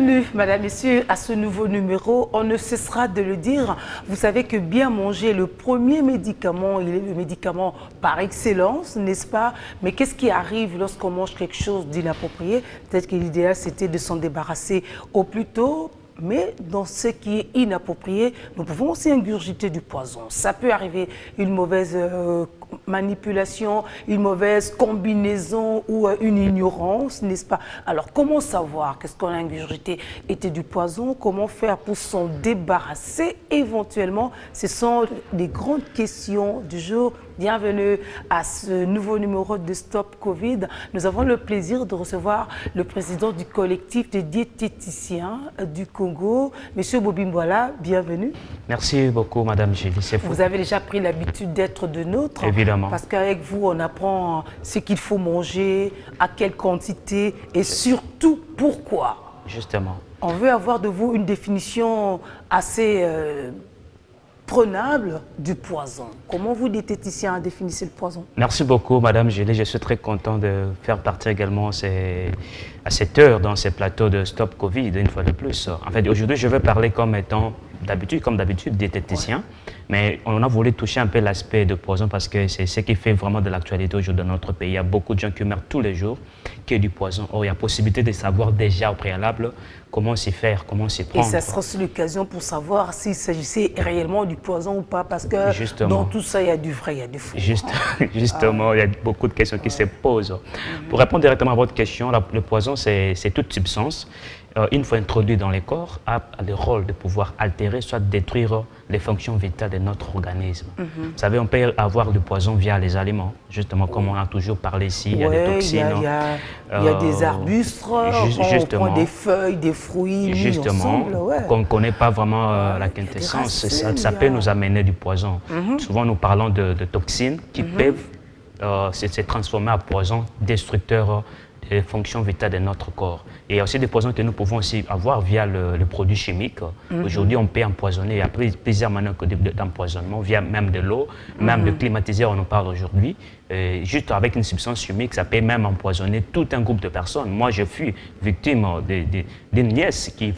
Bienvenue, Madame, Messieurs, à ce nouveau numéro. On ne cessera de le dire. Vous savez que bien manger, le premier médicament, il est le médicament par excellence, n'est-ce pas? Mais qu'est-ce qui arrive lorsqu'on mange quelque chose d'inapproprié? Peut-être que l'idéal, c'était de s'en débarrasser au plus tôt. Mais dans ce qui est inapproprié, nous pouvons aussi ingurgiter du poison. Ça peut arriver une mauvaise manipulation, une mauvaise combinaison ou une ignorance, n'est-ce pas? Alors, comment savoir qu'est-ce qu'on a ingurgité était du poison? Comment faire pour s'en débarrasser éventuellement? Ce sont les grandes questions du jour. Bienvenue à ce nouveau numéro de Stop Covid. Nous avons le plaisir de recevoir le président du collectif des diététiciens du Congo, M. Bobimbola. Bienvenue. Merci beaucoup, Madame Julie. Vous avez déjà pris l'habitude d'être de nôtres. Évidemment. Parce qu'avec vous, on apprend ce qu'il faut manger, à quelle quantité et surtout pourquoi. Justement. On veut avoir de vous une définition assez prenable du poison. Comment vous, diététicien, définissez le poison? Merci beaucoup, Madame Julie. Je suis très content de faire partie également à cette heure dans ces plateaux de Stop Covid, une fois de plus. En fait, aujourd'hui, je vais parler comme d'habitude, diététicien. Ouais. Mais on a voulu toucher un peu l'aspect de poison parce que c'est ce qui fait vraiment de l'actualité aujourd'hui dans notre pays. Il y a beaucoup de gens qui meurent tous les jours qui ont du poison. Or, il y a possibilité de savoir déjà au préalable comment s'y faire, comment s'y prendre. Et ça sera aussi l'occasion pour savoir s'il s'agissait réellement du poison ou pas, parce que dans tout ça, il y a du vrai, il y a du faux. Justement, il y a beaucoup de questions qui se posent. Pour répondre directement à votre question, le poison, c'est toute substance. Une fois introduit dans les corps, a le rôle de pouvoir altérer, soit détruire les fonctions vitales de notre organisme. Vous savez, on peut avoir du poison via les aliments, justement, comme on a toujours parlé ici, il y a des toxines. Il y a des arbustes, on prend des feuilles, des fruits, justement, qu'on ne connaît pas vraiment la quintessence. Ça peut nous amener du poison. Souvent, nous parlons de toxines qui peuvent se transformer en poison destructeur des fonctions vitales de notre corps. Et il y a aussi des poisons que nous pouvons aussi avoir via le produit chimique. Aujourd'hui, on peut empoisonner. Il y a plusieurs manières d'empoisonnement, via même de l'eau, même de climatiseur, on en parle aujourd'hui. Juste avec une substance chimique, ça peut même empoisonner tout un groupe de personnes. Moi, je fus victime d'une nièce qui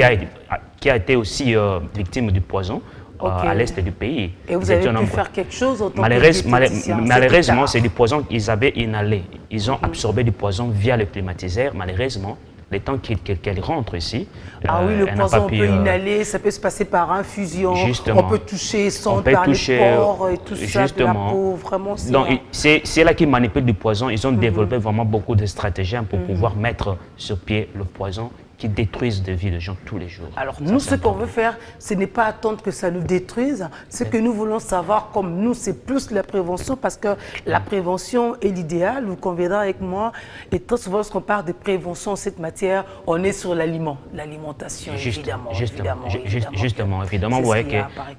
a été aussi victime du poison. À l'est du pays. Et vous avez pu faire quelque chose en tant que diététicien? Malheureusement, c'est du poison qu'ils avaient inhalé. Ils ont absorbé du poison via le climatiseur. Malheureusement, le temps qu'elle rentre ici, oui, le poison, on peut inhaler, ça peut se passer par infusion, on peut toucher sans par les pores et tout ça, de la peau, vraiment. Donc, c'est là qu'ils manipulent du poison. Ils ont développé vraiment beaucoup de stratégies pour pouvoir mettre sur pied le poison qui détruisent des vies de gens tous les jours. Alors nous, ce qu'on veut faire, ce n'est pas attendre que ça nous détruise. Ce que nous voulons savoir, comme nous, c'est plus la prévention, parce que la prévention est l'idéal, vous conviendrez avec moi. Et très souvent, lorsqu'on parle de prévention en cette matière, on est sur l'alimentation, évidemment.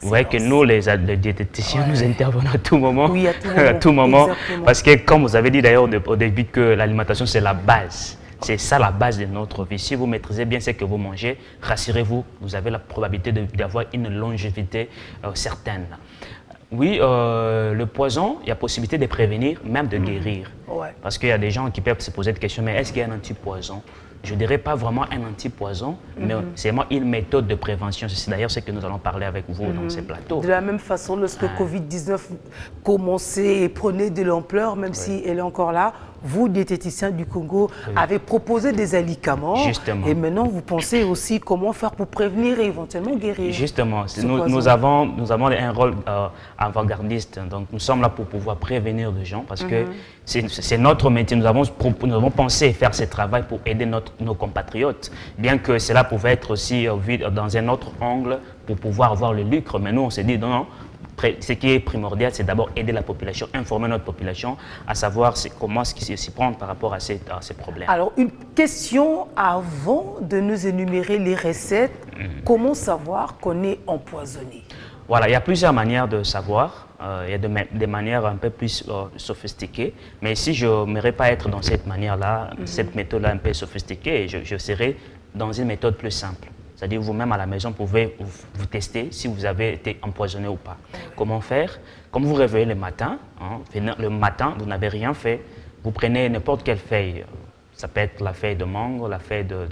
Vous voyez que nous, les diététiciens, nous intervenons à tout moment. Oui, à tout moment. Parce que, comme vous avez dit d'ailleurs au début, que l'alimentation, c'est la base. C'est ça la base de notre vie. Si vous maîtrisez bien ce que vous mangez, rassurez-vous, vous avez la probabilité d'avoir une longévité certaine. Oui, le poison, il y a possibilité de prévenir, même de guérir. Parce qu'il y a des gens qui peuvent se poser des questions, mais est-ce qu'il y a un antipoison? Je ne dirais pas vraiment un antipoison, mais c'est vraiment une méthode de prévention. C'est d'ailleurs ce que nous allons parler avec vous dans ces plateaux. De la même façon, lorsque Covid-19 commençait et prenait de l'ampleur, même si elle est encore là, vous, diététiciens du Congo, avez proposé des alicaments. Justement. Et maintenant, vous pensez aussi comment faire pour prévenir et éventuellement guérir. Justement. Nous avons un rôle avant-gardiste. Donc, nous sommes là pour pouvoir prévenir les gens parce que c'est notre métier. Nous avons pensé faire ce travail pour aider nos compatriotes. Bien que cela pouvait être aussi vu dans un autre angle pour pouvoir avoir le lucre. Mais nous, on s'est dit non. Ce qui est primordial, c'est d'abord aider la population, informer notre population, à savoir comment s'y prendre par rapport à ces problèmes. Alors, une question avant de nous énumérer les recettes. Comment savoir qu'on est empoisonné? Voilà, il y a plusieurs manières de savoir. Il y a des manières un peu plus sophistiquées. Mais si je n'aimerais pas être dans cette manière-là, cette méthode-là un peu sophistiquée, je serai dans une méthode plus simple. C'est-à-dire vous-même à la maison, vous pouvez vous tester si vous avez été empoisonné ou pas. Comment faire? Comme vous réveillez le matin, vous n'avez rien fait, vous prenez n'importe quelle feuille, Ça peut être la feuille de mangue, la feuille de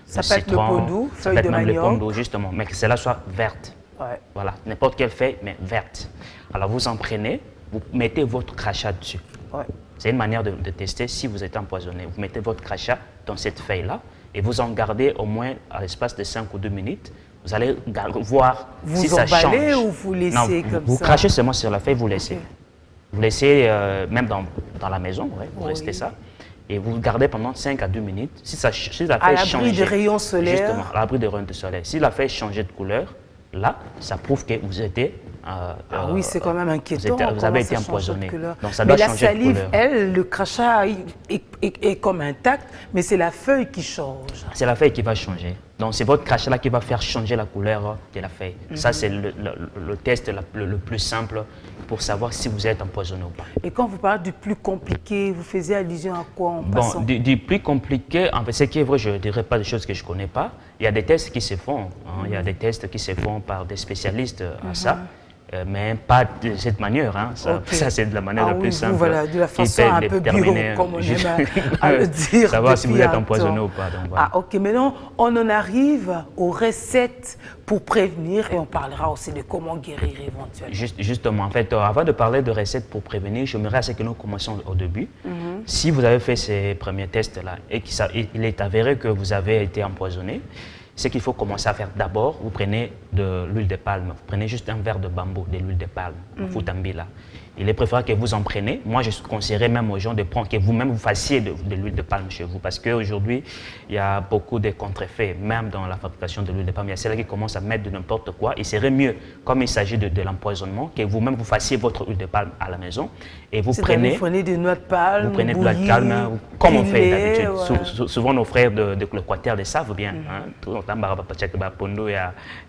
ça de peut être le citron, pondou, ça feuille peut être de même le manioc. pondou, justement, mais que cela soit verte. Ouais. Voilà, n'importe quelle feuille, mais verte. Alors vous en prenez, vous mettez votre crachat dessus. Ouais. C'est une manière de tester si vous êtes empoisonné. Vous mettez votre crachat dans cette feuille-là et vous en gardez au moins à l'espace de 5 ou 2 minutes. Vous allez voir si ça change. Vous emballez ou vous laissez Non, comme vous ça? crachez seulement sur la feuille, vous laissez. Ok. Vous laissez même dans la maison, ouais, vous Oui. restez ça. Et vous gardez pendant 5 à 2 minutes. Si la À feuille l'abri change, des rayons solaires. justement, à l'abri des rayons de soleil. Si la feuille changeait de couleur, là, ça prouve que vous étiez... Ah oui, c'est quand même inquiétant. Vous avez comment été ça change de empoisonné. couleur. Donc ça Mais doit la changer de salive, couleur. elle, le crachat est comme intact, mais c'est la feuille qui change. C'est la feuille qui va changer. Donc c'est votre crachat là qui va faire changer la couleur de la feuille. Ça, c'est le test le plus simple pour savoir si vous êtes empoisonné ou pas. Et quand vous parlez du plus compliqué, vous faisiez allusion à quoi en Bon, passant? du plus compliqué, en fait, ce qui est vrai, je ne dirais pas des choses que je ne connais pas. Il y a des tests qui se font. Hein. Il y a des tests qui se font par des spécialistes à ça. Mais pas de cette manière. Hein. Ça, Ok. ça c'est de la manière la plus simple. Voilà, de la qui façon peut un peu bio, déterminer comme on aime juste- à le dire. savoir si vous depuis êtes un empoisonné temps. ou pas. Donc, voilà. Ah, ok. Maintenant, on en arrive aux recettes pour prévenir et on parlera aussi de comment guérir éventuellement. Justement, en fait, avant de parler de recettes pour prévenir, j'aimerais à ce que nous commencions au début. Si vous avez fait ces premiers tests-là et qu'il est avéré que vous avez été empoisonné, ce qu'il faut commencer à faire d'abord, vous prenez de l'huile de palme. Vous prenez juste un verre de bambou, de l'huile de palme, Futambi-là. Il est préférable que vous en preniez. Moi, je conseillerais même aux gens de prendre, que vous-même vous fassiez de l'huile de palme chez vous. Parce qu'aujourd'hui, il y a beaucoup de contre-effets, même dans la fabrication de l'huile de palme. Il y a celles qui commencent à mettre de n'importe quoi. Il serait mieux, comme il s'agit de l'empoisonnement, que vous-même vous fassiez votre huile de palme à la maison. Et vous Vous prenez des noix de palme, vous prenez de la bouillies, palme, comme on fait pilées, d'habitude. ouais. Souvent, nos frères de l'Équateur le savent bien. Hein. Tout le temps, Pondo et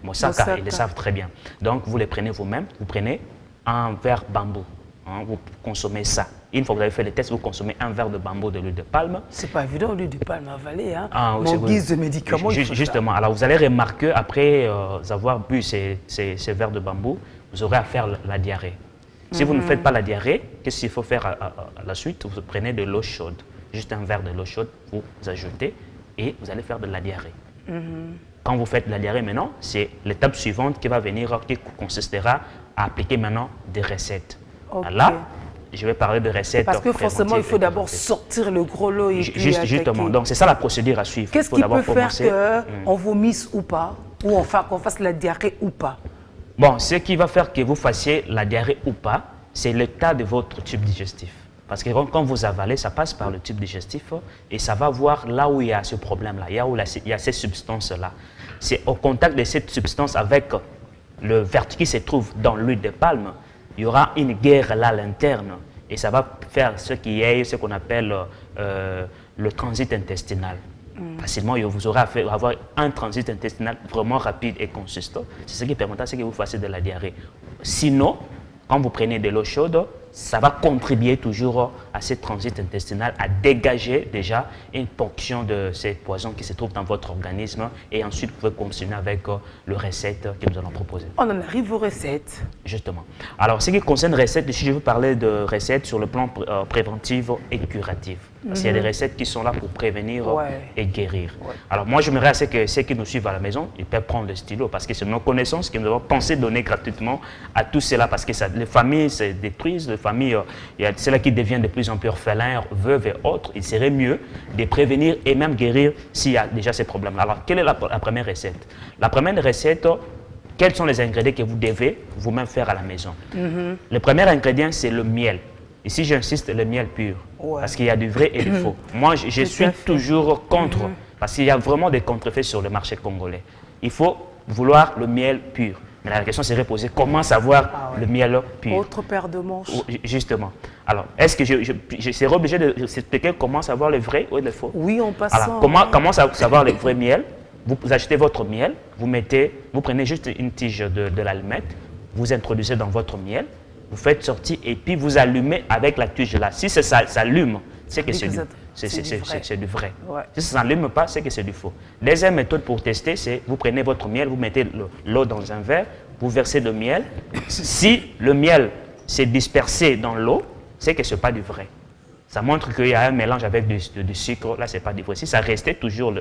Mosaka, Mosaka. ils le savent très bien. Donc, vous les prenez vous-même. Vous prenez un verre bambou. Hein, vous consommez ça. Une fois que vous avez fait les tests, vous consommez un verre de bambou de l'huile de palme. C'est pas évident, l'huile de palme avaler. Hein. Ah, oui, Mon c'est guise de médicament, il faut justement, alors vous allez remarquer, après avoir bu ces verres de bambou, vous aurez à faire la diarrhée. Si vous ne faites pas la diarrhée, qu'est-ce qu'il faut faire à la suite? Vous prenez de l'eau chaude, juste un verre de l'eau chaude, vous ajoutez et vous allez faire de la diarrhée. Quand vous faites la diarrhée maintenant, c'est l'étape suivante qui va venir, qui consistera à appliquer maintenant des recettes. Ok. Là, je vais parler de recettes. Parce que forcément, il faut préventives et d'abord préventives. sortir le gros lot et puis Justement, attaquer. donc c'est ça la procédure à suivre. Qu'est-ce Il faut qui d'abord peut faire commencer. qu'on vomisse ou pas? Ou enfin qu'on fasse la diarrhée ou pas? Bon, ce qui va faire que vous fassiez la diarrhée ou pas, c'est l'état de votre tube digestif. Parce que quand vous avalez, ça passe par le tube digestif et ça va voir là où il y a ce problème-là, il y a ces substances-là. C'est au contact de cette substance avec le vertu qui se trouve dans l'huile de palme, il y aura une guerre là à l'interne et ça va faire ce qu'on appelle le transit intestinal. Facilement, vous aurez à avoir un transit intestinal vraiment rapide et consistant. C'est ce qui permettra à ce que vous fassiez de la diarrhée. Sinon, quand vous prenez de l'eau chaude, ça va contribuer toujours à ce transit intestinal, à dégager déjà une portion de ces poisons qui se trouvent dans votre organisme et ensuite vous pouvez continuer avec le recette que nous allons proposer. On en arrive aux recettes. Justement. Alors, ce qui concerne recettes, ici je veux parler de recettes sur le plan préventif et curatif. Parce qu'il y a des recettes qui sont là pour prévenir et guérir. Ouais. Alors moi, j'aimerais à ce que ceux qui nous suivent à la maison, ils peuvent prendre le stylo parce que c'est nos connaissances que nous avons pensé donner gratuitement à tous ceux-là parce que les familles se détruisent, les familles, il y a ceux-là qui deviennent de plus en plus orphelins, veuves et autres. Il serait mieux de prévenir et même guérir s'il y a déjà ces problèmes-là. Alors, quelle est la première recette? La première recette, quels sont les ingrédients que vous devez vous-même faire à la maison? Le premier ingrédient, c'est le miel. Ici, j'insiste, le miel pur, parce qu'il y a du vrai et du faux. Moi, je suis toujours contre, parce qu'il y a vraiment des contrefaits sur le marché congolais. Il faut vouloir le miel pur. Mais la question serait posée, comment savoir le miel pur? Autre paire de manches. Justement. Alors, est-ce que je serai obligé de expliquer comment savoir le vrai ou le faux? Oui, on passe. Alors, comment savoir le vrai miel? Vous achetez votre miel, vous prenez juste une tige de l'allumette, vous introduisez dans votre miel, vous faites sortir et puis vous allumez avec la tige là. Si ça s'allume, c'est que c'est du vrai. Ouais. Si ça ne s'allume pas, c'est que c'est du faux. Deuxième méthode pour tester, c'est vous prenez votre miel, vous mettez l'eau dans un verre, vous versez le miel. Si le miel s'est dispersé dans l'eau, c'est que ce n'est pas du vrai. ça montre qu'il y a un mélange avec du sucre. Là, c'est pas d'ivresse. Si ça restait toujours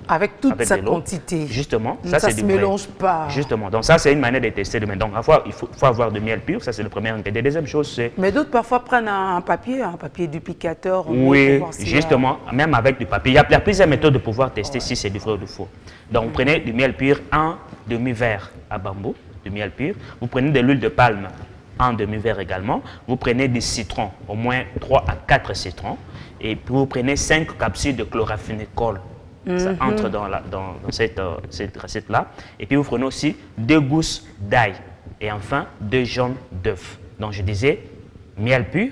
avec toute sa de l'eau, quantité. justement, ça c'est se du vrai. mélange pas. Justement, donc ça, c'est une manière de tester le miel. Donc, il faut avoir du miel pur, ça, c'est le premier ingrédient. Deuxième chose, c'est... Mais d'autres, parfois, prennent un papier duplicateur. Oui, justement, même avec du papier. Il y a plusieurs méthodes de pouvoir tester si c'est du vrai ou du faux. Donc, vous prenez du miel pur, un demi-verre à bambou, du miel pur. Vous prenez de l'huile de palme, un demi-verre également. Vous prenez du citron, au moins 3 à 4 citrons. Et puis, vous prenez 5 capsules de chloramphénicol. Ça entre dans cette recette-là. Et puis, vous prenez aussi 2 gousses d'ail. Et enfin, 2 jaunes d'œufs. Donc, je disais miel pur,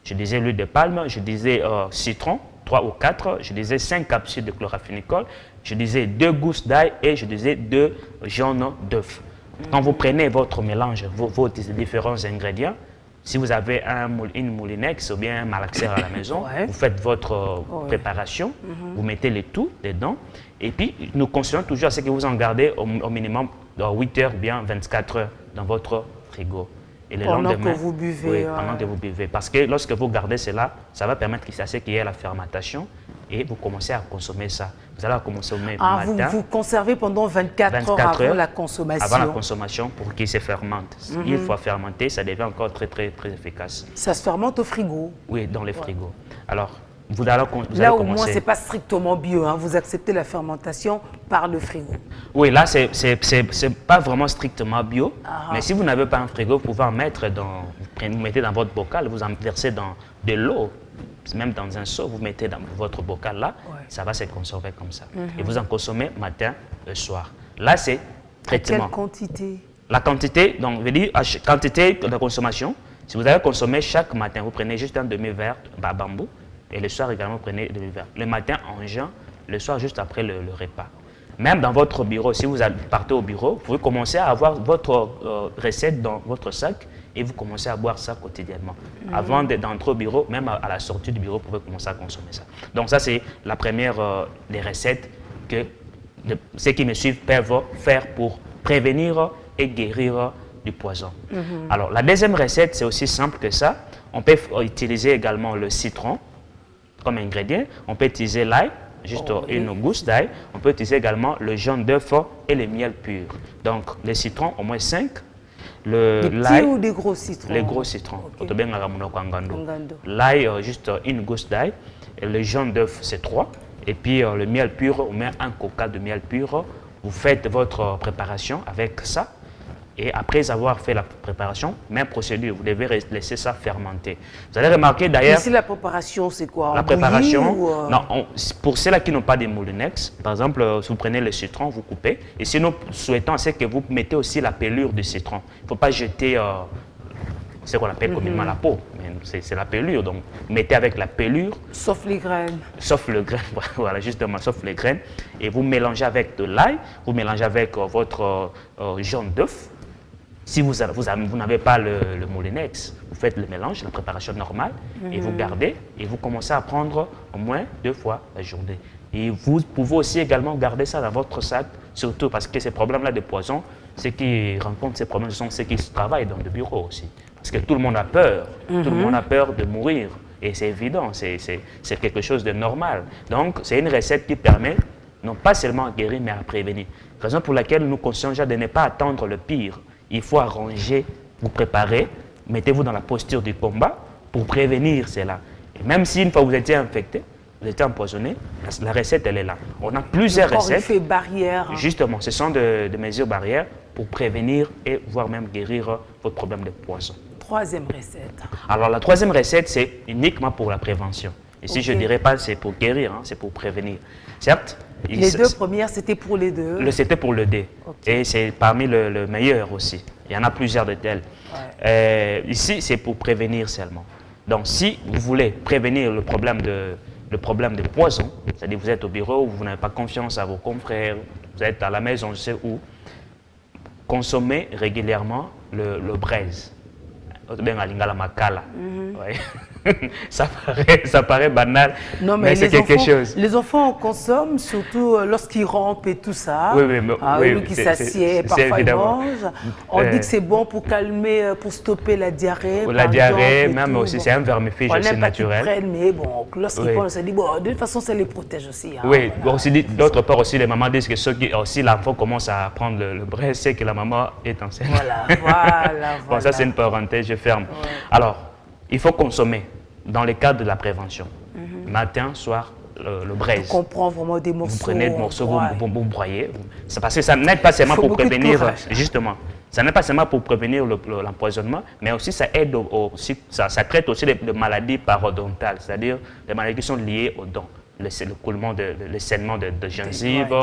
je disais l'huile de palme, je disais citron, 3 ou 4, je disais 5 capsules de chloramphénicol, je disais 2 gousses d'ail et je disais 2 jaunes d'œufs. Quand vous prenez votre mélange, vos différents ingrédients, si vous avez une moulinex ou bien un malaxer à la maison, vous faites votre préparation, vous mettez le tout dedans, et puis nous conseillons toujours à ce que vous en gardez au minimum 8 heures ou bien 24 heures dans votre frigo. Et le pendant lendemain, que vous buvez. Oui, pendant que vous buvez. Parce que lorsque vous gardez cela, ça va permettre qu'il y ait la fermentation et vous commencez à consommer ça. Vous allez consommer matin. Vous conservez pendant 24 heures avant la consommation. Avant la consommation pour qu'il se fermente. Une fois fermenté, ça devient encore très, très, très efficace. Ça se fermente au frigo? Oui, dans les frigos. Alors, vous allez là, au commencer... moins, ce n'est pas strictement bio. Hein. Vous acceptez la fermentation par le frigo. Oui, là, ce n'est pas vraiment strictement bio. Mais si vous n'avez pas un frigo, vous pouvez en mettre vous mettez dans votre bocal, vous en versez dans de l'eau, même dans un seau, vous mettez dans votre bocal là, ça va se conserver comme ça. Et vous en consommez matin et soir. Là, c'est traitement. Quelle quantité? La quantité, donc, je dis, quantité de consommation. Si vous avez consommé chaque matin, vous prenez juste un demi-verre à bambou. Et le soir également, vous prenez demi-verre. Le matin en jeun, le soir juste après le repas. Même dans votre bureau, si vous partez au bureau, vous pouvez commencer à avoir votre recette dans votre sac et vous commencez à boire ça quotidiennement. Avant d'entrer au bureau, même à la sortie du bureau, vous pouvez commencer à consommer ça. Donc ça, c'est la première des recettes que ceux qui me suivent peuvent faire pour prévenir et guérir du poison. Alors, la deuxième recette, c'est aussi simple que ça. On peut utiliser également le citron comme ingrédient. On peut utiliser l'ail, juste une gousse d'ail. On peut utiliser également le jaune d'œuf et le miel pur. Donc, les citrons, au moins 5. Des petits ou des gros citrons? Les gros citrons. L'ail, juste une gousse d'ail. Le jaune d'œuf, c'est 3. Et puis, le miel pur, on met un coca de miel pur. Vous faites votre préparation avec ça. Et après avoir fait la préparation, même procédure, vous devez laisser ça fermenter. Vous allez remarquer d'ailleurs... Ici, la préparation, c'est quoi? La préparation, non, pour ceux-là qui n'ont pas des moulinex, par exemple, si vous prenez le citron, vous coupez. Et si nous souhaitons, c'est que vous mettez aussi la pelure du citron. Il ne faut pas jeter ce qu'on appelle communément la peau. C'est la pelure, donc mettez avec la pelure. Sauf les graines. Sauf le grain, voilà, justement, sauf les graines. Et vous mélangez avec de l'ail, vous mélangez avec votre jaune d'œuf. Si vous n'avez pas le moulinex, vous faites le mélange, la préparation normale, et vous gardez, et vous commencez à prendre au moins 2 fois la journée. Et vous pouvez aussi également garder ça dans votre sac, surtout parce que ces problèmes-là de poison, ceux qui rencontrent ces problèmes, ce sont ceux qui travaillent dans le bureau aussi. Parce que tout le monde a peur, tout le monde a peur de mourir. Et c'est évident, c'est quelque chose de normal. Donc, c'est une recette qui permet non pas seulement à guérir, mais à prévenir. Raison pour laquelle nous conseillons déjà de ne pas attendre le pire. Il faut arranger, vous préparer, mettez-vous dans la posture du combat pour prévenir cela. Et même si une fois vous étiez infecté, vous étiez empoisonné, la recette, elle est là. On a plusieurs recettes. Fait barrière. Justement, ce sont des mesures barrières pour prévenir et voire même guérir votre problème de poison. Troisième recette. Alors, la troisième recette, c'est uniquement pour la prévention. Ici, je ne dirais pas c'est pour guérir, hein, c'est pour prévenir. Certes, les deux premières, c'était pour les deux. C'était pour le dé. Et c'est parmi le meilleur aussi. Il y en a plusieurs de tels. Ici, c'est pour prévenir seulement. Donc, si vous voulez prévenir le problème de poison, c'est-à-dire vous êtes au bureau, vous n'avez pas confiance à vos confrères, vous êtes à la maison, je sais où, consommez régulièrement le braise. Bien à lingala makala. ça paraît banal, non, mais c'est quelque chose. Les enfants consomment, surtout lorsqu'ils rampent et tout ça. Oui, oui, qui s'assied, parfois ils mangent. On dit que c'est bon pour calmer, pour stopper la diarrhée. La diarrhée, même aussi, c'est un vermifuge aussi naturel. Prennent, mais bon, lorsqu'ils prennent, on se dit, bon, de toute façon, ça les protège aussi. Hein, oui, voilà. D'autre part aussi, les mamans disent que si l'enfant commence à prendre le bras, c'est que la maman est enceinte. Voilà. Bon, ça c'est une parenthèse, je ferme. Ouais. Alors, il faut consommer dans le cadre de la prévention. Matin, soir, le braise. On prend vraiment des morceaux. Vous prenez des morceaux, vous broyez. C'est parce que ça n'aide pas seulement pour prévenir, justement, ça n'est pas seulement pour prévenir l'empoisonnement, mais aussi ça aide aussi, ça traite aussi les maladies parodontales, c'est-à-dire les maladies qui sont liées aux dents. Le coulement, le saignement de gingive,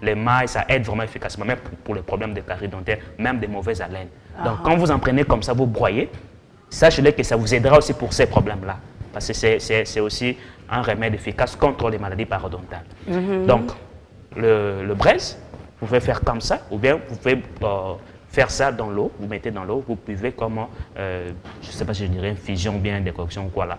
les mailles, ça aide vraiment efficacement, même pour les problèmes de caries dentaires, même des mauvaises haleines. Donc, quand vous en prenez comme ça, vous broyez, sachez que ça vous aidera aussi pour ces problèmes-là. Parce que c'est aussi un remède efficace contre les maladies parodontales. Donc, le braise, vous pouvez faire comme ça, ou bien vous pouvez faire ça dans l'eau, vous mettez dans l'eau, vous buvez comme, je ne sais pas si je dirais infusion ou bien une décoction ou quoi là.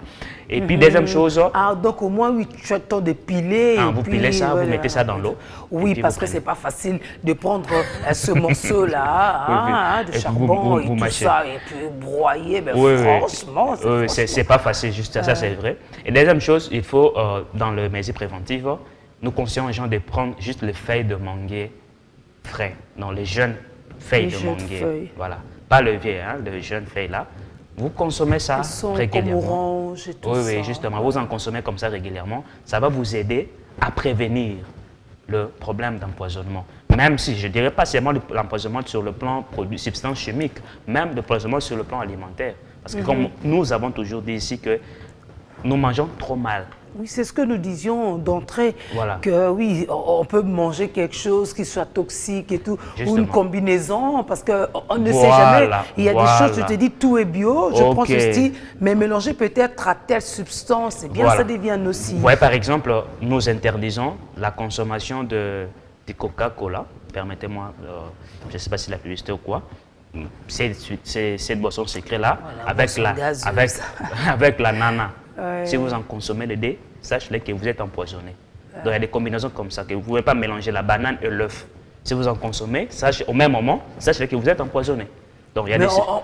Et puis, deuxième chose... donc au moins, oui, tu as le temps de piler. Vous pilez ça, vous mettez ça dans l'eau. Oui, parce que ce n'est pas facile de prendre ce morceau-là, de charbon et tout ça, et puis broyer, franchement... Oui, c'est pas facile, juste ça, c'est vrai. Et deuxième chose, il faut, dans le mesure préventive, nous conseillons aux gens de prendre juste les feuilles de manguier frais, dans les jeunes feuilles de manguier. Voilà. Pas le vieux, les jeunes feuilles là. Vous consommez ça régulièrement. Comme orange et tout ça. Oui, justement. Vous en consommez comme ça régulièrement. Ça va vous aider à prévenir le problème d'empoisonnement. Même si, je ne dirais pas seulement l'empoisonnement sur le plan produit, substance chimique, même l'empoisonnement sur le plan alimentaire. Parce que comme nous avons toujours dit ici que nous mangeons trop mal. Oui, c'est ce que nous disions d'entrée, voilà. Que oui, on peut manger quelque chose qui soit toxique et tout, justement. Ou une combinaison, parce qu'on ne sait jamais. Il y a des choses, je te dis, tout est bio, je prends ceci, mais mélanger peut-être à telle substance, et bien ça devient nocif. Ouais, par exemple, nous interdisons la consommation de Coca-Cola, permettez-moi, je ne sais pas si la publicité ou quoi, cette boisson secrète-là, avec la nana. Si vous en consommez le dé, sachez que vous êtes empoisonné. Donc il y a des combinaisons comme ça, que vous ne pouvez pas mélanger la banane et l'œuf. Si vous en consommez, au même moment, sachez que vous êtes empoisonné. Donc,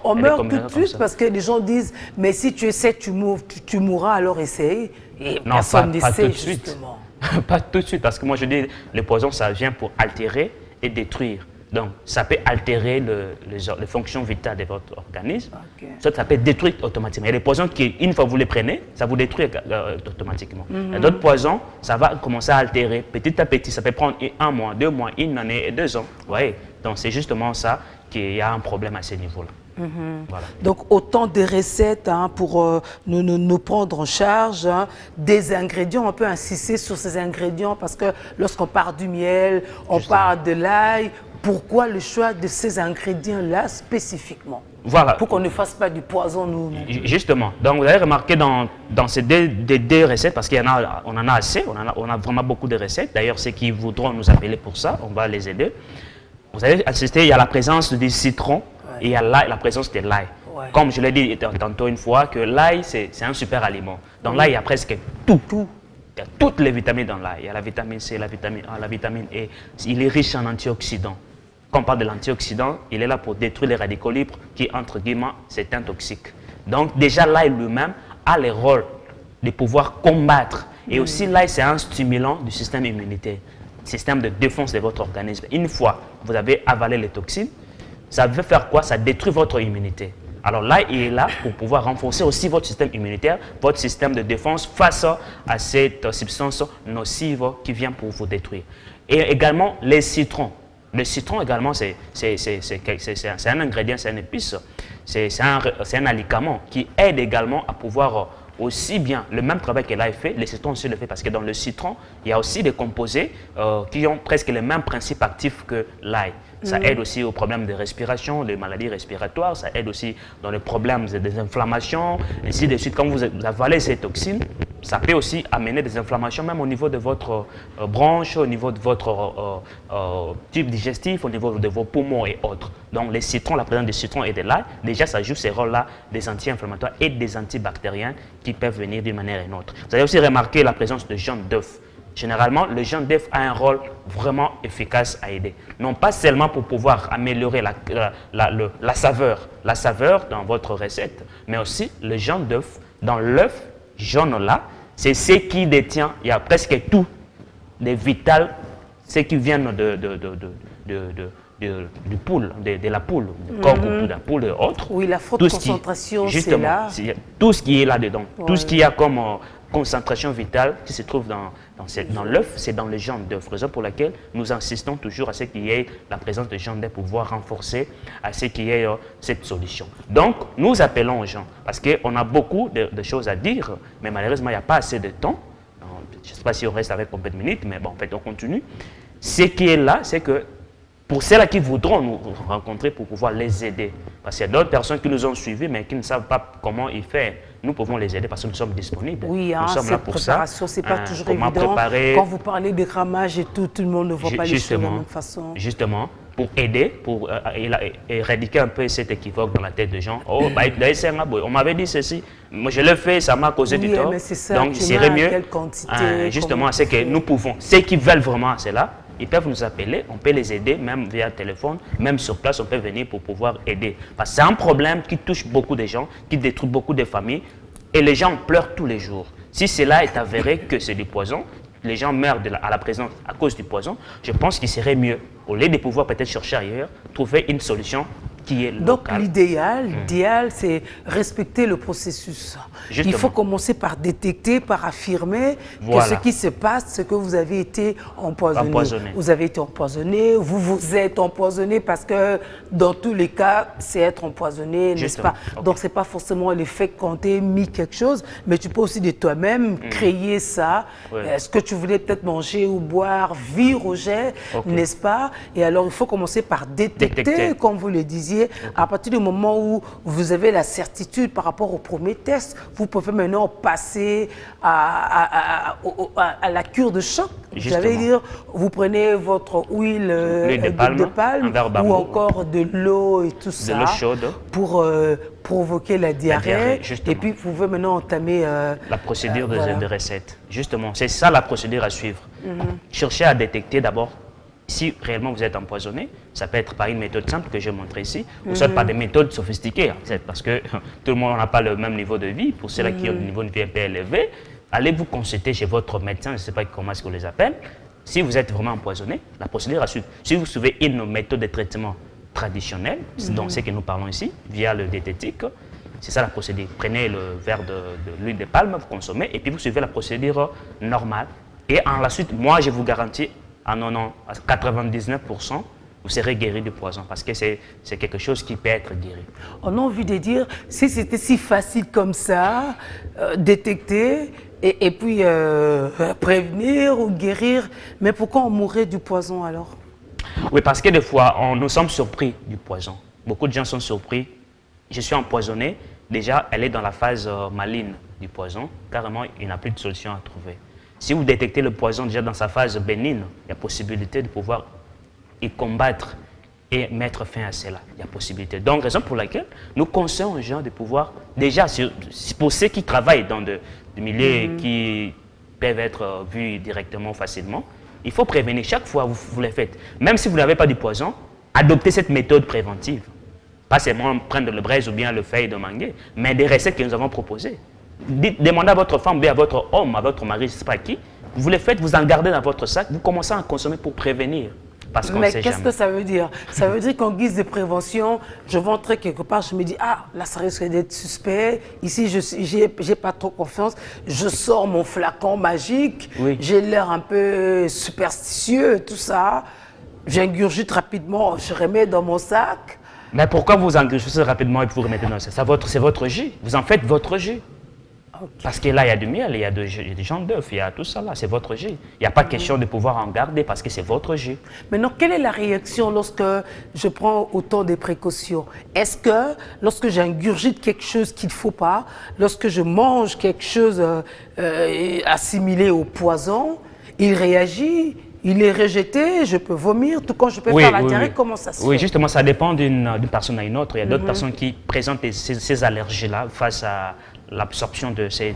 on meurt tout de suite parce que les gens disent, mais si tu essaies, tu mourras, alors essaye. Et non, personne pas tout de suite. Suite. Pas tout de suite, parce que moi je dis, le poison, ça vient pour altérer et détruire. Donc, ça peut altérer les fonctions vitales de votre organisme. Soit ça peut détruire automatiquement. Il y a des poisons qui, une fois que vous les prenez, ça vous détruit automatiquement. Il y a d'autres poisons, ça va commencer à altérer petit à petit. Ça peut prendre 1 mois, 2 mois, 1 année et 2 ans. Ouais. Donc, c'est justement ça qu'il y a un problème à ce niveau-là. Voilà. Donc, autant de recettes pour nous prendre en charge, des ingrédients. On peut insister sur ces ingrédients parce que lorsqu'on parle du miel, on parle de l'ail. Pourquoi le choix de ces ingrédients-là spécifiquement? Voilà. Pour qu'on ne fasse pas du poison, nous. Justement. Donc, vous avez remarqué dans ces deux recettes, parce qu'on en a assez, on a vraiment beaucoup de recettes. D'ailleurs, ceux qui voudront nous appeler pour ça, on va les aider. Vous avez assisté, il y a la présence du citron et il y a la présence de l'ail. Comme je l'ai dit tantôt une fois, que l'ail, c'est un super aliment. Dans l'ail, il y a presque tout. Il y a toutes les vitamines dans l'ail. Il y a la vitamine C, la vitamine A, la vitamine E. Il est riche en antioxydants. Quand on parle de l'antioxydant, il est là pour détruire les radicaux libres qui, entre guillemets, c'est un toxique. Donc déjà, l'ail lui-même a le rôle de pouvoir combattre. Et aussi, l'ail, c'est un stimulant du système immunitaire, système de défense de votre organisme. Une fois que vous avez avalé les toxines, ça veut faire quoi? Ça détruit votre immunité. Alors là, il est là pour pouvoir renforcer aussi votre système immunitaire, votre système de défense face à cette substance nocive qui vient pour vous détruire. Et également, les citrons. Le citron également, c'est un ingrédient, c'est une épice, c'est un alicament qui aide également à pouvoir aussi bien, le même travail que l'ail fait, le citron aussi le fait parce que dans le citron, il y a aussi des composés qui ont presque les mêmes principes actifs que l'ail. Ça aide aussi aux problèmes de respiration, des maladies respiratoires, ça aide aussi dans les problèmes des inflammations, ainsi de suite. Quand vous avalez ces toxines, ça peut aussi amener des inflammations, même au niveau de votre bronche, au niveau de votre tube digestif, au niveau de vos poumons et autres. Donc, les citrons, la présence des citrons et de l'ail, déjà, ça joue ces rôles-là des anti-inflammatoires et des antibactériens qui peuvent venir d'une manière ou d'une autre. Vous avez aussi remarqué la présence de jaune d'œuf. Généralement, le jaune d'œuf a un rôle vraiment efficace à aider. Non pas seulement pour pouvoir améliorer la saveur dans votre recette, mais aussi le jaune d'œuf dans l'œuf jaune-là, c'est ce qui détient, il y a presque tout des vitales, ce qui viennent du poule, de la poule, du corps de la poule et autres. Oui, la forte concentration, c'est là. Tout ce qui est là-dedans, tout ce qu'il y a comme concentration vitale qui se trouve dans l'œuf, c'est dans le jaune d'œuf. Raison pour laquelle nous insistons toujours à ce qu'il y ait la présence de jaune d'œuf pour pouvoir renforcer à ce qu'il y ait cette solution. Donc, nous appelons aux gens parce qu'on a beaucoup de choses à dire, mais malheureusement, il n'y a pas assez de temps. Je ne sais pas si on reste avec combien de minutes, mais bon, en fait, on continue. Ce qui est là, c'est que pour ceux-là qui voudront nous rencontrer pour pouvoir les aider, parce qu'il y a d'autres personnes qui nous ont suivis mais qui ne savent pas comment y faire, nous pouvons les aider parce que nous sommes disponibles. Oui, nous sommes là pour ça. C'est pas toujours évident. Quand vous parlez des grammages et tout le monde ne voit pas les choses de la même façon. Justement, pour aider, pour éradiquer un peu cet équivoque dans la tête des gens. Oh, bah, on m'avait dit ceci, moi je l'ai fait, ça m'a causé du tort. Mais ça, donc, il serait mieux. Quelle quantité, justement, c'est que nous pouvons, ceux qui veulent vraiment cela, ils peuvent nous appeler, on peut les aider, même via téléphone, même sur place, on peut venir pour pouvoir aider. Parce que c'est un problème qui touche beaucoup de gens, qui détruit beaucoup de familles, et les gens pleurent tous les jours. Si cela est avéré que c'est du poison, les gens meurent à la présence à cause du poison, je pense qu'il serait mieux, au lieu de pouvoir peut-être chercher ailleurs, trouver une solution qui est locale. Donc l'idéal, c'est respecter le processus. Justement. Il faut commencer par détecter, par affirmer que ce qui se passe, c'est que vous avez été empoisonné. Vous avez été empoisonné, vous vous êtes empoisonné parce que dans tous les cas, c'est être empoisonné, n'est-ce pas? Okay. Donc ce n'est pas forcément l'effet qu'on t'ait mis quelque chose, mais tu peux aussi de toi-même créer ça. Ce que tu voulais peut-être manger ou boire, vire au jet, n'est-ce pas? Et alors il faut commencer par détecter. Comme vous le disiez. À partir du moment où vous avez la certitude par rapport au premier test, vous pouvez maintenant passer à la cure de choc. J'allais dire, vous prenez votre huile de palme ou encore de l'eau et tout ça. De l'eau chaude. Pour provoquer la diarrhée. Et puis, vous pouvez maintenant entamer la procédure de recette. Justement, c'est ça la procédure à suivre. Cherchez à détecter d'abord si réellement vous êtes empoisonné. Ça peut être par une méthode simple que j'ai montrée ici, ou soit par des méthodes sophistiquées, parce que tout le monde n'a pas le même niveau de vie. Pour ceux-là qui ont un niveau de vie un peu élevé, allez vous consulter chez votre médecin, je ne sais pas comment est-ce qu'on les appelle. Si vous êtes vraiment empoisonné, la procédure à suivre. Si vous suivez une méthode de traitement traditionnelle, dont c'est que nous parlons ici, via le diététique, c'est ça la procédure. Prenez le verre de l'huile de palme, vous consommez, et puis vous suivez la procédure normale. Et en la suite, moi je vous garantis, à 99%, vous serez guéri du poison parce que c'est quelque chose qui peut être guéri. On a envie de dire, si c'était si facile comme ça, détecter et puis prévenir ou guérir, mais pourquoi on mourrait du poison alors? Oui, parce que des fois, nous sommes surpris du poison. Beaucoup de gens sont surpris. Je suis empoisonné. Déjà, elle est dans la phase maligne du poison. Carrément, il n'y a plus de solution à trouver. Si vous détectez le poison déjà dans sa phase bénigne, il y a possibilité de pouvoir y combattre et mettre fin à cela. Il y a possibilité. Donc, raison pour laquelle nous conseillons aux gens de pouvoir, déjà, pour ceux qui travaillent dans des milieux qui peuvent être vus directement, facilement, il faut prévenir. Chaque fois que vous le faites, même si vous n'avez pas du poison, adoptez cette méthode préventive. Pas seulement prendre le braise ou bien le feuille de manguier, mais des recettes que nous avons proposées. Demandez à votre femme, bien à votre homme, à votre mari, je ne sais pas qui, vous les faites, vous en gardez dans votre sac, vous commencez à consommer pour prévenir. Parce qu'on mais sait qu'est-ce jamais. que ça veut dire? Ça veut dire qu'en guise de prévention, je vais entrer quelque part, je me dis, ah, là, ça risque d'être suspect. Ici, je n'ai pas trop confiance. Je sors mon flacon magique. Oui. J'ai l'air un peu superstitieux, tout ça. J'ingurgite rapidement, je remets dans mon sac. Mais pourquoi vous ingurgitez rapidement et vous remettez dans le sac? C'est votre jus. Vous en faites votre jus. Parce que là, il y a du miel, il y a des jambes d'œuf, il y a tout ça là, c'est votre jus. Il n'y a pas question de pouvoir en garder parce que c'est votre jus. Maintenant, quelle est la réaction lorsque je prends autant de précautions? Est-ce que lorsque j'ingurgite quelque chose qu'il ne faut pas, lorsque je mange quelque chose assimilé au poison, il réagit? Il est rejeté, je peux vomir, tout quand je peux faire la diarrhée, comment ça se fait? Oui, justement, ça dépend d'une personne à une autre. Il y a d'autres personnes qui présentent ces allergies-là face à l'absorption de ces,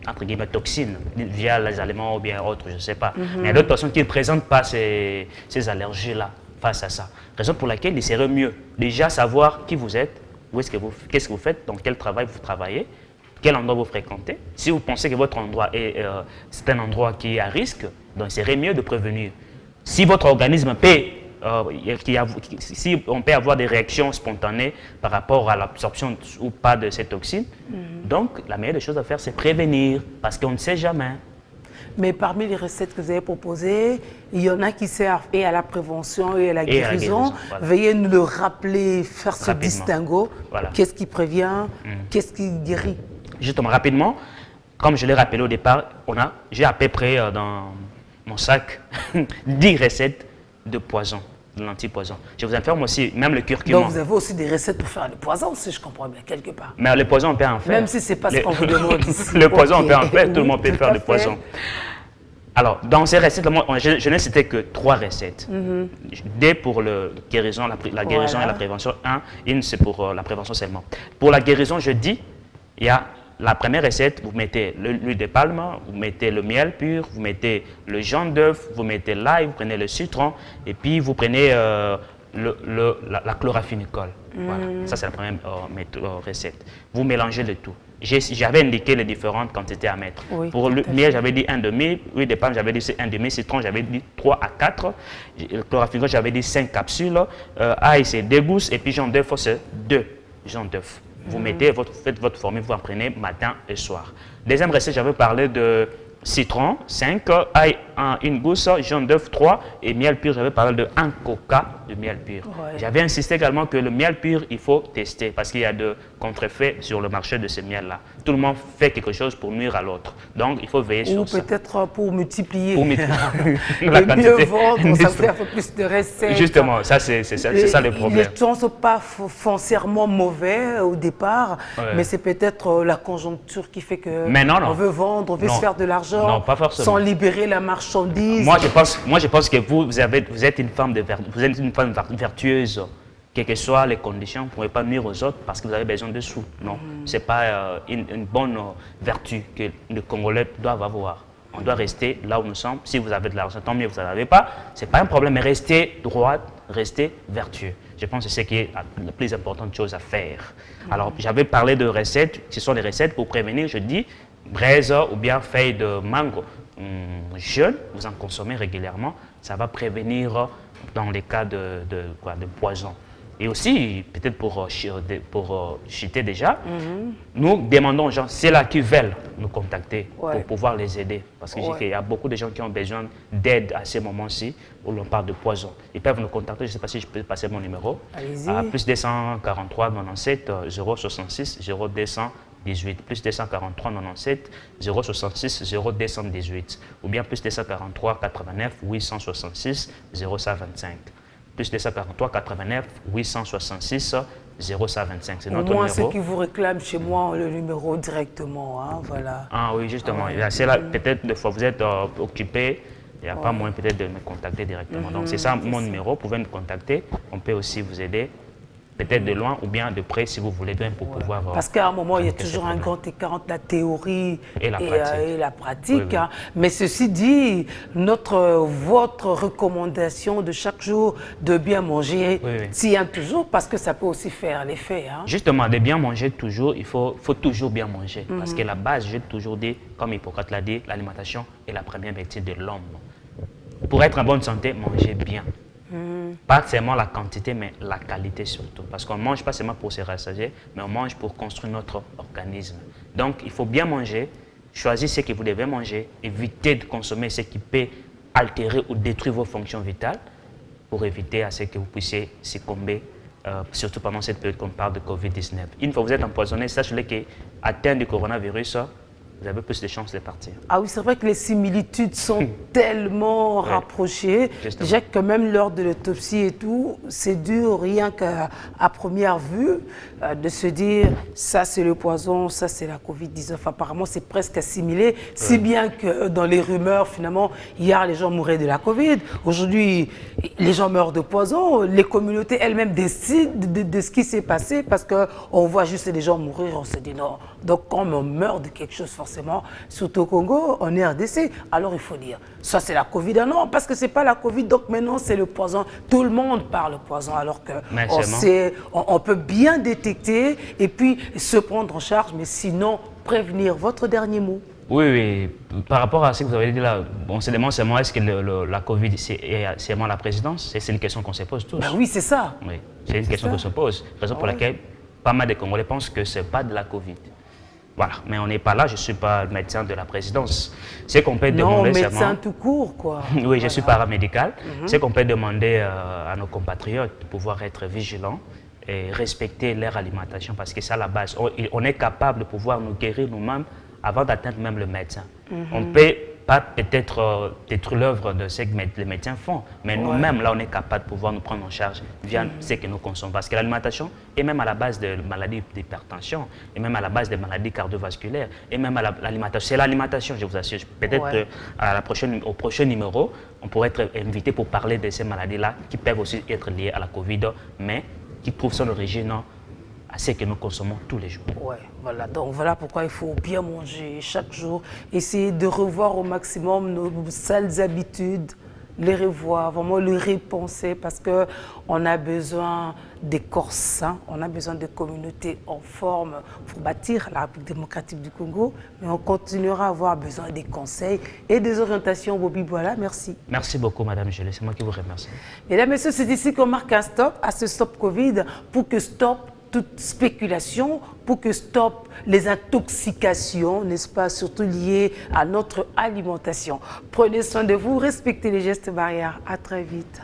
entre guillemets, toxines via les aliments ou bien autres, je ne sais pas. Mais il y a d'autres personnes qui ne présentent pas ces allergies-là face à ça. Raison pour laquelle il serait mieux déjà savoir qui vous êtes, qu'est-ce que vous faites, dans quel travail vous travaillez, quel endroit vous fréquentez. Si vous pensez que votre endroit c'est un endroit qui est à risque, donc il serait mieux de prévenir. Si votre organisme peut, si on peut avoir des réactions spontanées par rapport à l'absorption ou pas de ces toxines, donc la meilleure des choses à faire, c'est prévenir, parce qu'on ne sait jamais. Mais parmi les recettes que vous avez proposées, il y en a qui servent et à la prévention et à la guérison. Voilà. Veuillez nous le rappeler, faire ce distinguo. Voilà. Qu'est-ce qui prévient, qu'est-ce qui guérit? Justement, rapidement, comme je l'ai rappelé au départ, j'ai à peu près dans mon sac 10 recettes de poison, de l'antipoison. Je vous informe aussi, même le curcuma. Donc vous avez aussi des recettes pour faire le poison, si je comprends bien, quelque part. Mais le poison, on peut en faire. Même si ce n'est pas ce qu'on vous demande ici. Le poison, on peut en faire, tout le monde peut faire le poison. Alors, dans ces recettes, je n'ai cité que 3 recettes. Deux pour la guérison et la prévention. Une, c'est pour la prévention seulement. Pour la guérison, je dis, il y a la première recette, vous mettez l'huile de palme, vous mettez le miel pur, vous mettez le jaune d'œuf, vous mettez l'ail, vous prenez le citron, et puis vous prenez la chloraphénicol. Voilà. Ça, c'est la première recette. Vous mélangez le tout. J'avais indiqué les différentes quantités à mettre. Oui, pour le miel, j'avais dit 1,5, huile de palme, j'avais dit 1,5, citron, j'avais dit 3 à 4, le chloraphénicol, j'avais dit 5 capsules, ail, c'est 2 gousses, et puis jaune d'œuf, c'est 2 jaunes d'œuf. Vous faites votre formule, vous en prenez matin et soir. Deuxième recette, j'avais parlé de citron, 5, ail, 1 gousse, jaune d'œuf, 3, et miel pur, j'avais parlé de 1 coca de miel pur. Ouais. J'avais insisté également que le miel pur, il faut tester, parce qu'il y a de contre-effets sur le marché de ce miel-là. Tout le monde fait quelque chose pour nuire à l'autre. Donc, il faut veiller sur ça. Ou peut-être pour multiplier. Pour multiplier la quantité. Mieux vendre, ça fait un peu plus de recettes. Justement, ça, c'est ça le problème. Les gens ne sont pas foncièrement mauvais au départ, mais c'est peut-être la conjoncture qui fait que on veut vendre, on veut se faire de l'argent, sans libérer la marchandise. Moi, je pense que vous êtes une femme vertueuse. Quelles que soient les conditions, vous ne pouvez pas nuire aux autres parce que vous avez besoin de sous. Non, ce n'est pas une bonne vertu que les Congolais doivent avoir. On doit rester là où nous sommes. Si vous avez de l'argent, tant mieux, vous n'en avez pas. Ce n'est pas un problème, mais restez droite, restez vertueux. Je pense que c'est ce qui est la plus importante chose à faire. Alors, j'avais parlé de recettes. Ce sont des recettes pour prévenir, je dis, braise ou bien feuilles de mango jeune, vous en consommez régulièrement. Ça va prévenir dans les cas de poison. Et aussi, peut-être pour chuter déjà, nous demandons aux gens, c'est là qui veulent nous contacter pour pouvoir les aider. Parce qu'il y a beaucoup de gens qui ont besoin d'aide à ces moments-ci où l'on parle de poison. Ils peuvent nous contacter, je ne sais pas si je peux passer mon numéro, à plus 243 97 066 0218, plus 243 97 066 0218, ou bien plus 243 89 866 0525. Plus 243 89 866 0525. C'est notre numéro. Au moins, ceux qui vous réclament chez moi le numéro directement. Hein, voilà. Ah oui, justement. C'est là, peut-être des fois vous êtes occupé, il n'y a pas moyen peut-être de me contacter directement. Donc c'est ça mon numéro, vous pouvez me contacter. On peut aussi vous aider. Peut-être de loin ou bien de près si vous voulez bien pour pouvoir... Parce qu'à un moment, il y a toujours un grand écart entre la théorie et la pratique. Oui. Hein. Mais ceci dit, votre recommandation de chaque jour de bien manger tient toujours parce que ça peut aussi faire l'effet. Hein. Justement, de bien manger toujours, il faut toujours bien manger. Parce que la base, j'ai toujours dit, comme Hippocrate l'a dit, l'alimentation est la première vertu de l'homme. Pour être en bonne santé, mangez bien. Pas seulement la quantité, mais la qualité surtout. Parce qu'on ne mange pas seulement pour se rassasier, mais on mange pour construire notre organisme. Donc, il faut bien manger, choisir ce que vous devez manger, éviter de consommer ce qui peut altérer ou détruire vos fonctions vitales pour éviter à ce que vous puissiez succomber, surtout pendant cette période qu'on parle de Covid-19. Une fois que vous êtes empoisonné, sachez que atteint du coronavirus, vous avez plus de chances de partir. Ah oui, c'est vrai que les similitudes sont tellement rapprochées. Justement. Déjà que même lors de l'autopsie et tout, c'est dur, rien qu'à première vue, de se dire ça c'est le poison, ça c'est la Covid-19. Apparemment, c'est presque assimilé, si bien que dans les rumeurs, finalement, hier les gens mouraient de la Covid. Aujourd'hui, les gens meurent de poison. Les communautés elles-mêmes décident de ce qui s'est passé parce qu'on voit juste des gens mourir, on se dit non. Donc quand on meurt de quelque chose, forcément, surtout au Congo, on est RDC. Alors il faut dire, ça c'est la Covid. Ah non, parce que c'est pas la Covid, donc maintenant c'est le poison. Tout le monde parle poison, alors que on peut bien détecter et puis se prendre en charge, mais sinon prévenir. Votre dernier mot? Oui, par rapport à ce que vous avez dit là, on se demande seulement est-ce que la Covid c'est seulement la présidence? C'est une question qu'on se pose tous. Ben oui, c'est ça. Oui, c'est une question qu'on se pose. Raison pour laquelle pas mal de Congolais pensent que ce n'est pas de la Covid. Voilà, mais on n'est pas là, je ne suis pas médecin de la présidence. C'est qu'on peut demander médecin seulement... tout court, quoi. Oui, voilà. Je suis paramédical. C'est qu'on peut demander à nos compatriotes de pouvoir être vigilants et respecter leur alimentation parce que c'est à la base. On est capable de pouvoir nous guérir nous-mêmes avant d'atteindre même le médecin. On ne peut pas peut-être détruire l'œuvre de ce que les médecins font, mais nous-mêmes, là, on est capable de pouvoir nous prendre en charge via ce que nous consommons. Parce que l'alimentation est même à la base de maladies d'hypertension, et même à la base des maladies cardiovasculaires, et même à l'alimentation. C'est l'alimentation, je vous assure. Peut-être au prochain numéro, on pourrait être invité pour parler de ces maladies-là qui peuvent aussi être liées à la Covid, mais qui trouvent son origine à ce que nous consommons tous les jours. Ouais, voilà. Donc voilà pourquoi il faut bien manger chaque jour, essayer de revoir au maximum nos sales habitudes, les revoir, vraiment les repenser parce qu'on a besoin des corps sains, on a besoin de communautés en forme pour bâtir la République démocratique du Congo, mais on continuera à avoir besoin des conseils et des orientations. Bobby Boala, merci. Merci beaucoup, Madame Gelée, c'est moi qui vous remercie. Mesdames et messieurs, c'est ici qu'on marque un stop à ce stop Covid pour que stop toute spéculation, pour que stop les intoxications, n'est-ce pas, surtout liées à notre alimentation. Prenez soin de vous, respectez les gestes barrières. À très vite.